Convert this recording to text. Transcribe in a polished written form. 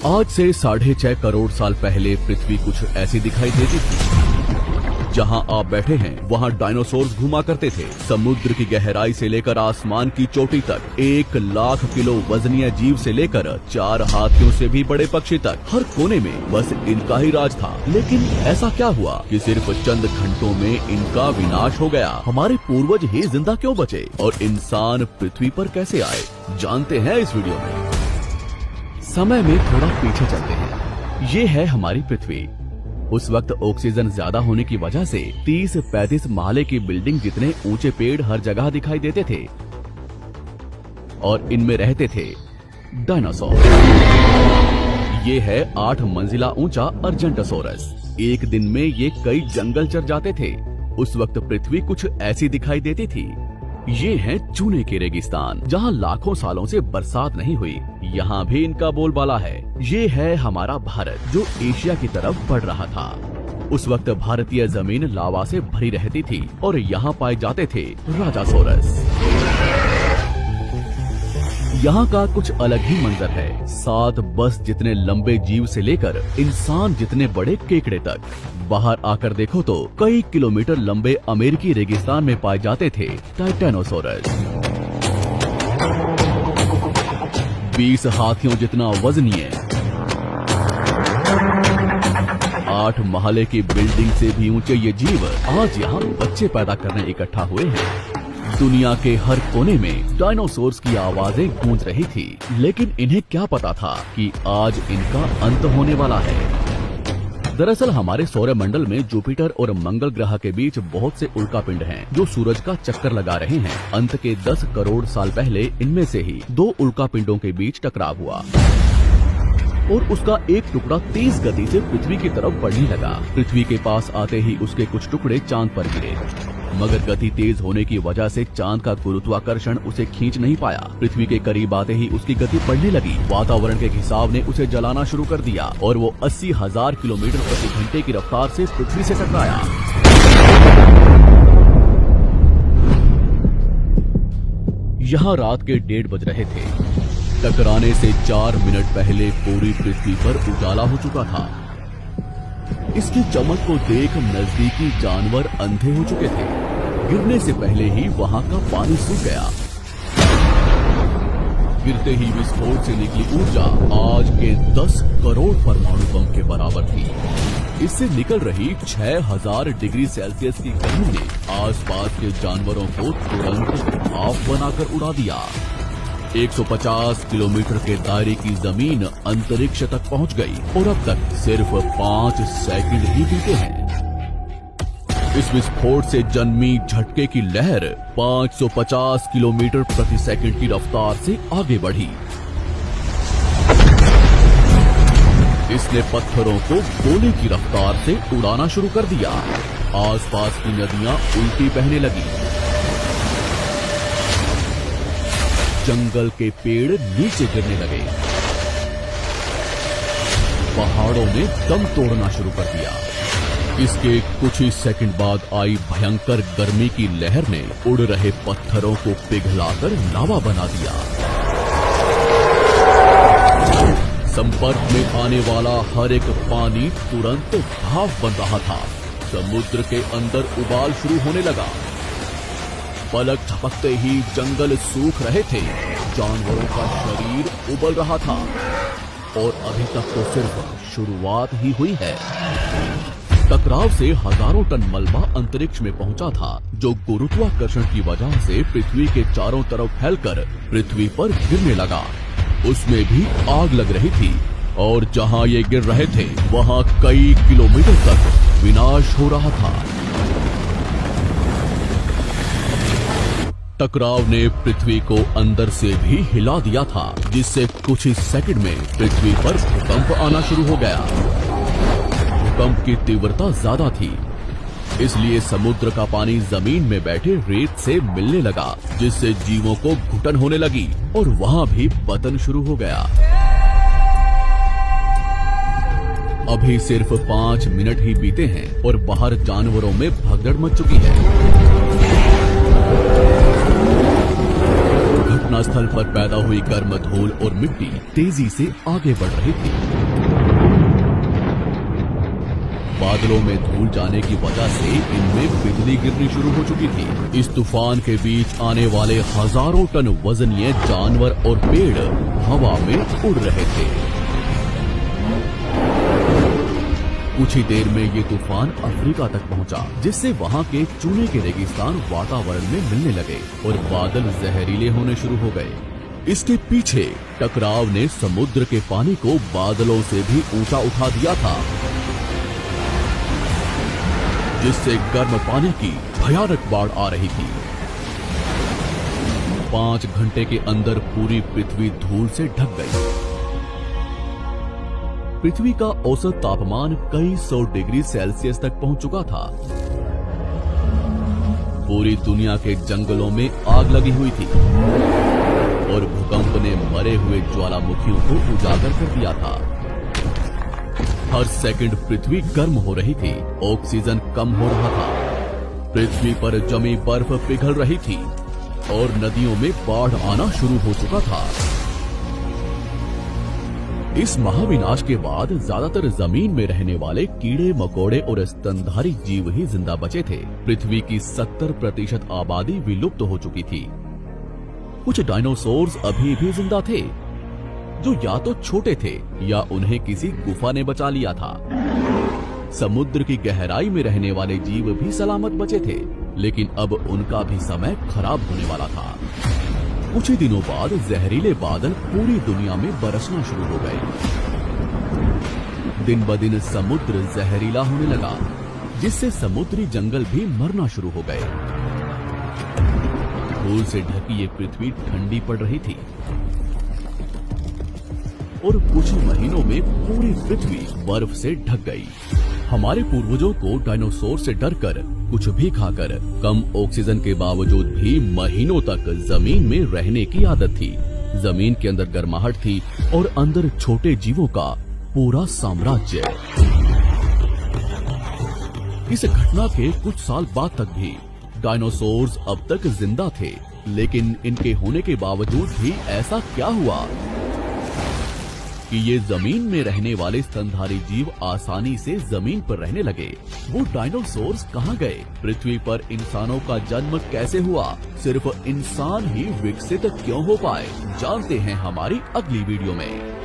आज से 6.5 करोड़ साल पहले पृथ्वी कुछ ऐसी दिखाई देती थी। जहां आप बैठे हैं वहां डायनासोर्स घुमा करते थे। समुद्र की गहराई से लेकर आसमान की चोटी तक 1 लाख किलो वजनीय जीव से लेकर 4 हाथियों से भी बड़े पक्षी तक हर कोने में बस इनका ही राज था। लेकिन ऐसा क्या हुआ कि सिर्फ चंद घंटों में इनका विनाश हो गया? हमारे पूर्वज ही जिंदा क्यों बचे और इंसान पृथ्वी पर कैसे आए, जानते हैं इस वीडियो में। समय में थोड़ा पीछे चलते हैं। ये है हमारी पृथ्वी। उस वक्त ऑक्सीजन ज्यादा होने की वजह से 30-35 महले की बिल्डिंग जितने ऊंचे पेड़ हर जगह दिखाई देते थे और इनमें रहते थे डायनासोर। ये है 8 मंजिला ऊंचा अर्जेंटोसोरस। एक दिन में ये कई जंगल चर जाते थे। उस वक्त पृथ्वी कुछ ऐसी दिखाई देती थी। ये है चूने के रेगिस्तान, जहाँ लाखों सालों से बरसात नहीं हुई। यहाँ भी इनका बोलबाला है। ये है हमारा भारत, जो एशिया की तरफ बढ़ रहा था। उस वक्त भारतीय जमीन लावा से भरी रहती थी और यहाँ पाए जाते थे राजासोरस। यहाँ का कुछ अलग ही मंजर है। 7 बस जितने लंबे जीव से लेकर इंसान जितने बड़े केकड़े तक। बाहर आकर देखो तो कई किलोमीटर लंबे अमेरिकी रेगिस्तान में पाए जाते थे टाइटेनोसोरस। 20 हाथियों जितना वजनीय, 8 महले की बिल्डिंग से भी ऊंचे ये जीव आज यहाँ बच्चे पैदा करने इकट्ठा हुए हैं। दुनिया के हर कोने में डायनासोर्स की आवाजें गूंज रही थी, लेकिन इन्हें क्या पता था कि आज इनका अंत होने वाला है। दरअसल हमारे सौरमंडल में जुपिटर और मंगल ग्रह के बीच बहुत से उल्कापिंड हैं, जो सूरज का चक्कर लगा रहे हैं। अंत के 10 करोड़ साल पहले इनमें से ही 2 उल्कापिंडों के बीच टकराव हुआ और उसका एक टुकड़ा तेज गति से पृथ्वी की तरफ बढ़ने लगा। पृथ्वी के पास आते ही उसके कुछ टुकड़े चांद पर गिरे, मगर गति तेज होने की वजह से चांद का गुरुत्वाकर्षण उसे खींच नहीं पाया। पृथ्वी के करीब आते ही उसकी गति बढ़ने लगी। वातावरण के खिंचाव ने उसे जलाना शुरू कर दिया और वो 80,000 किलोमीटर प्रति घंटे की रफ्तार से पृथ्वी से टकराया। यहाँ रात के 1:30 बज रहे थे। टकराने से 4 मिनट पहले पूरी पृथ्वी पर उजाला हो चुका था। इसकी चमक को देख नजदीकी जानवर अंधे हो चुके थे। गिरने से पहले ही वहां का पानी सूख गया। गिरते ही विस्फोट से निकली ऊर्जा आज के 10 करोड़ परमाणु बम के बराबर थी। इससे निकल रही 6000 डिग्री सेल्सियस की गर्मी ने आसपास के जानवरों को तुरंत भाप बनाकर उड़ा दिया। 150 किलोमीटर के दायरे की जमीन अंतरिक्ष तक पहुंच गई और अब तक सिर्फ 5 सेकंड ही बीते हैं। इस विस्फोट से जन्मी झटके की लहर 550 किलोमीटर प्रति सेकंड की रफ्तार से आगे बढ़ी। इसने पत्थरों को गोले की रफ्तार से उड़ाना शुरू कर दिया। आसपास की नदियां उल्टी बहने लगी। जंगल के पेड़ नीचे गिरने लगे। पहाड़ों ने दम तोड़ना शुरू कर दिया। इसके कुछ ही सेकंड बाद आई भयंकर गर्मी की लहर ने उड़ रहे पत्थरों को पिघलाकर लावा बना दिया। संपर्क में आने वाला हर एक पानी तुरंत भाप बन रहा था। समुद्र के अंदर उबाल शुरू होने लगा। पलक झपकते ही जंगल सूख रहे थे। जानवरों का शरीर उबल रहा था और अभी तक तो सिर्फ शुरुआत ही हुई है। टकराव से हजारों टन मलबा अंतरिक्ष में पहुंचा था, जो गुरुत्वाकर्षण की वजह से पृथ्वी के चारों तरफ फैलकर पृथ्वी पर गिरने लगा। उसमें भी आग लग रही थी और जहां ये गिर रहे थे वहां कई किलोमीटर तक विनाश हो रहा था। टकराव ने पृथ्वी को अंदर से भी हिला दिया था, जिससे कुछ ही सेकंड में पृथ्वी पर भूकंप आना शुरू हो गया। भूकंप की तीव्रता ज्यादा थी, इसलिए समुद्र का पानी जमीन में बैठे रेत से मिलने लगा, जिससे जीवों को घुटन होने लगी और वहां भी पतन शुरू हो गया। अभी सिर्फ 5 मिनट ही बीते हैं और बाहर जानवरों में भगदड़ मच चुकी है। घटनास्थल पर पैदा हुई गर्म धूल और मिट्टी तेजी से आगे बढ़ रही थी। बादलों में धूल जाने की वजह से इनमें बिजली गिरनी शुरू हो चुकी थी। इस तूफान के बीच आने वाले हजारों टन वजनीय जानवर और पेड़ हवा में उड़ रहे थे। कुछ ही देर में ये तूफान अफ्रीका तक पहुंचा, जिससे वहां के चूने के रेगिस्तान वातावरण में मिलने लगे और बादल जहरीले होने शुरू हो गए। इसके पीछे टकराव ने समुद्र के पानी को बादलों से भी ऊंचा उठा दिया था, जिससे गर्म पानी की भयानक बाढ़ आ रही थी। 5 घंटे के अंदर पूरी पृथ्वी धूल से ढक गई। पृथ्वी का औसत तापमान कई 100 डिग्री सेल्सियस तक पहुंच चुका था। पूरी दुनिया के जंगलों में आग लगी हुई थी और भूकंप ने मरे हुए ज्वालामुखियों को उजागर कर दिया था। हर सेकंड पृथ्वी गर्म हो रही थी, ऑक्सीजन कम हो रहा था, पृथ्वी पर जमी बर्फ पिघल रही थी और नदियों में बाढ़ आना शुरू हो चुका था। इस महाविनाश के बाद ज्यादातर जमीन में रहने वाले कीड़े मकोड़े और स्तनधारी जीव ही जिंदा बचे थे। पृथ्वी की 70% आबादी विलुप्त हो चुकी थी। कुछ डायनासोर्स अभी भी जिंदा थे, जो या तो छोटे थे या उन्हें किसी गुफा ने बचा लिया था। समुद्र की गहराई में रहने वाले जीव भी सलामत बचे थे, लेकिन अब उनका भी समय खराब होने वाला था। कुछ ही दिनों बाद जहरीले बादल पूरी दुनिया में बरसना शुरू हो गए। दिन ब दिन समुद्र जहरीला होने लगा, जिससे समुद्री जंगल भी मरना शुरू हो गए। धूल से ढकी ये पृथ्वी ठंडी पड़ रही थी और कुछ महीनों में पूरी पृथ्वी बर्फ से ढक गई। हमारे पूर्वजों को डायनासोर से डरकर कुछ भी खाकर कम ऑक्सीजन के बावजूद भी महीनों तक जमीन में रहने की आदत थी। जमीन के अंदर गर्माहट थी और अंदर छोटे जीवों का पूरा साम्राज्य। इस घटना के कुछ साल बाद तक भी डायनासोर्स अब तक जिंदा थे, लेकिन इनके होने के बावजूद भी ऐसा क्या हुआ कि ये जमीन में रहने वाले स्तनधारी जीव आसानी से जमीन पर रहने लगे? वो डायनासोर्स कहाँ गए? पृथ्वी पर इंसानों का जन्म कैसे हुआ? सिर्फ इंसान ही विकसित क्यों हो पाए? जानते हैं हमारी अगली वीडियो में।